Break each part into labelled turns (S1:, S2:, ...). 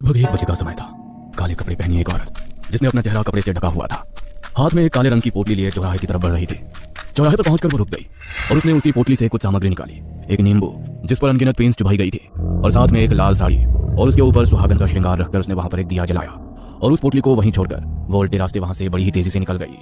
S1: लगभग 1 बजे का समय था। काले कपड़े पहनी एक औरत जिसने अपना चेहरा कपड़े से ढका हुआ था, हाथ में एक काले रंग की पोटली लिए चौराहे की तरफ बढ़ रही थी। चौराहे पर पहुंचकर वो रुक गई और उसने उसी पोटली से कुछ सामग्री निकाली। एक नींबू जिस पर अनगिनत पेंस चुभाई गई थी और साथ में एक लाल साड़ी और उसके ऊपर सुहागन का श्रृंगार रखकर उसने वहां पर एक दिया जलाया और उस पोटली को वहीं छोड़कर वो उल्टे रास्ते वहां से बड़ी ही तेजी से निकल गई।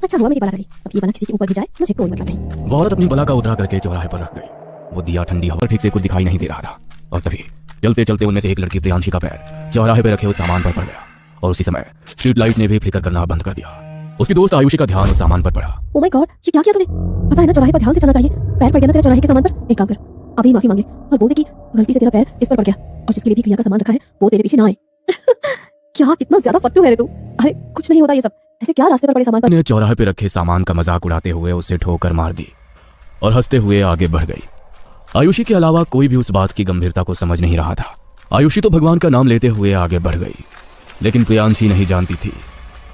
S2: अच्छा हुआ मेरी बला करी, अब ये बला किसी के ऊपर भी जाए मुझे कोई मतलब नहीं।
S1: वो औरत अपनी बला का उतरा करके चौराहे पर रख गई। वो दिया ठंडी हवा ठीक से कुछ दिखाई नहीं दे रहा था और तभी चलते चलते उनमें से एक लड़की प्रियांशी का पैर चौराहे पर रखे उस सामान पर पड़ गया और उसी समय स्ट्रीट लाइट ने भी फ्लिकर करना बंद कर दिया। उसकी दोस्त आयुषी का ध्यान उस सामान पर पड़ा।
S2: ओ माय गॉड, ये क्या किया तूने? पता है ना चौराहे पर ध्यान से चलना चाहिए। पैर पड़ गया ना तेरे चौराहे के सामान पर, एक काम कर अभी माफी मांग ले और बोल दे कि गलती से तेरा पैर इस पर पड़ गया और जिसके लिए भी क्रिया का सामान रखा है वो तेरे पीछे ना आए। क्या कितना ज्यादा फट्टू है रे तू। अरे कुछ नहीं होता ये सब, ऐसे क्या रास्ते पर पड़े सामान पर।
S1: ने चौराहे पे रखे सामान का मजाक उड़ाते हुए उसे ठोकर मार दी और हंसते हुए आगे बढ़ गई। आयुषी के अलावा कोई भी उस बात की गंभीरता को समझ नहीं रहा था। आयुषी तो भगवान का नाम लेते हुए आगे बढ़ गई, लेकिन प्रियांशी नहीं जानती थी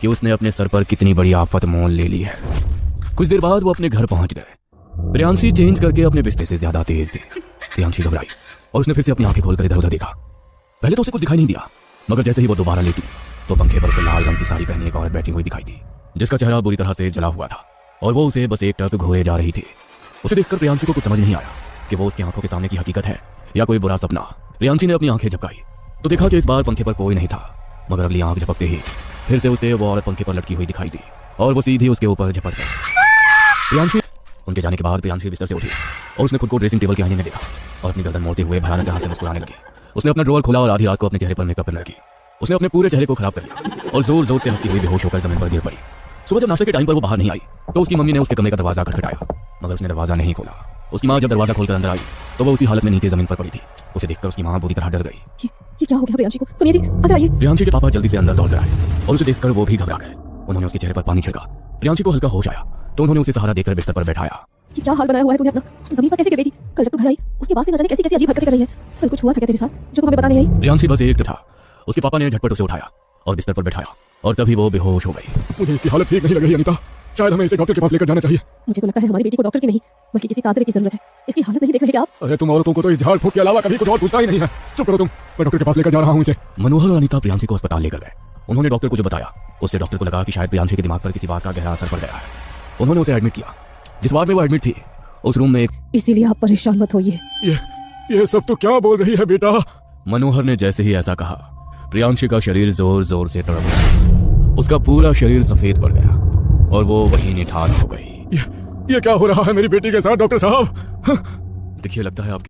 S1: कि उसने अपने सर पर कितनी बड़ी आफत मोल ले ली है। कुछ देर बाद वो अपने घर पहुंच गए। प्रियांशी चेंज करके अपने बिस्तर से ज्यादा तेज थी। प्रियांशी घबराई और उसने फिर से अपनी आंखें खोलकर इधर उधर देखा। पहले तो उसे कुछ दिखाई नहीं दिया, मगर जैसे ही वो दोबारा लेटी तो पंखे पर लाल रंग की साड़ी पहनी एक औरत बैठी हुई दिखाई दी जिसका चेहरा बुरी तरह से जला हुआ था और वो उसे बस एक टक घूरे जा रही थी। उसे देखकर प्रियांशी को कुछ समझ नहीं आया कि वो उसकी आंखों के सामने की हकीकत है या कोई बुरा सपना। प्रियांशी ने अपनी आंखें झपकाई तो देखा कि इस बार पंखे पर कोई नहीं था, मगर अगली आंख झपकते ही फिर से उसे वो औरत पंखे पर लटकी हुई दिखाई दी और वो सीधी उसके ऊपर झपट गई। प्रियांशी उनके जाने के बाद प्रियांशी बिस्तर से उठी और उसने खुद को ड्रेसिंग टेबल के आईने में देखा और अपनी गर्दन मोड़ते हुए भयानक तरह से मुस्कुराने लगी। उसने अपना ड्रॉअर खोला और आधी रात को अपने चेहरे पर मेकअप करने लगी। उसने अपने पूरे चेहरे को खराब कर लिया और जोर जोर से हंसती हुई बेहोश होकर जमीन पर गिर पड़ी। सुबह जब नाश्ते के टाइम पर वो बाहर नहीं आई तो उसकी मम्मी ने उसके कमरे का दरवाजा खटखटाया, मगर उसने दरवाजा नहीं खोला। उसकी माँ जब दरवाजा खोलकर अंदर आई तो वो उसी हालत में नीचे जमीन पर पड़ी थी। उसे देखकर उसकी माँ बुरी तरह डर गई।
S2: ये क्या हो गया प्रियांशी को? सुनिए जी, अंदर आइए।
S1: प्रियांशी के पापा जल्दी से अंदर दौड़ कर आए और उसे देखकर वो भी घबरा गए। उन्होंने उसके चेहरे पर पानी छिड़का। प्रियांशी को हल्का होश आया तो उन्होंने उसे सहारा देकर बिस्तर पर बैठाया।
S2: ये क्या हाल बनाया हुआ है तूने अपना? तू जमीन पर कैसे गिर गई थी? कल जब तू घर आई उसके बाद से न जाने कैसी कैसी अजीब हरकतें कर रही है। कल कुछ हुआ था क्या तेरे साथ जो तू हमें बता नहीं रही?
S1: प्रियांशी बस एक था। उसके पापा ने झटपट उसे उठाया और बिस्तर पर बैठाया और तभी वो बेहोश हो गई।
S3: मुझे इसकी हालत ठीक नहीं लग रही अनीता, शायद हमें इसे डॉक्टर के पास लेकर जाना चाहिए।
S2: मुझे तो लगता है हमारी बेटी को डॉक्टर की नहीं बल्कि किसी तांत्रिक की जरूरत है। इसकी हालत नहीं देख रहे क्या आप?
S3: अरे तुम औरतों को तो इस झाड़ फूक के अलावा कभी कुछ और पूछता ही नहीं है। चुप करो तुम, मैं डॉक्टर के पास लेकर जा रहा हूँ इसे।
S1: मनोहर और अनीता प्रियांशी को अस्पताल लेकर गए। उन्होंने डॉक्टर को जो बताया उससे डॉक्टर को लगा कि शायद प्रियांशी के दिमाग पर किसी बात का गहरा असर पड़ गया है। उन्होंने उसे एडमिट किया। जिस वार्ड में वो एडमिट थी उस रूम में एक
S2: इसीलिए आप परेशान मत होइए।
S3: ये सब तो क्या बोल रही है बेटा?
S1: मनोहर ने जैसे ही ऐसा कहा प्रियांशी का शरीर जोर जोर से तड़प गया। उसका पूरा शरीर सफेद पड़ गया और वो वहीं निठार हो गई।
S3: ये क्या हो रहा है मेरी बेटी के साथ डॉक्टर साहब?
S1: देखिए लगता है आपकी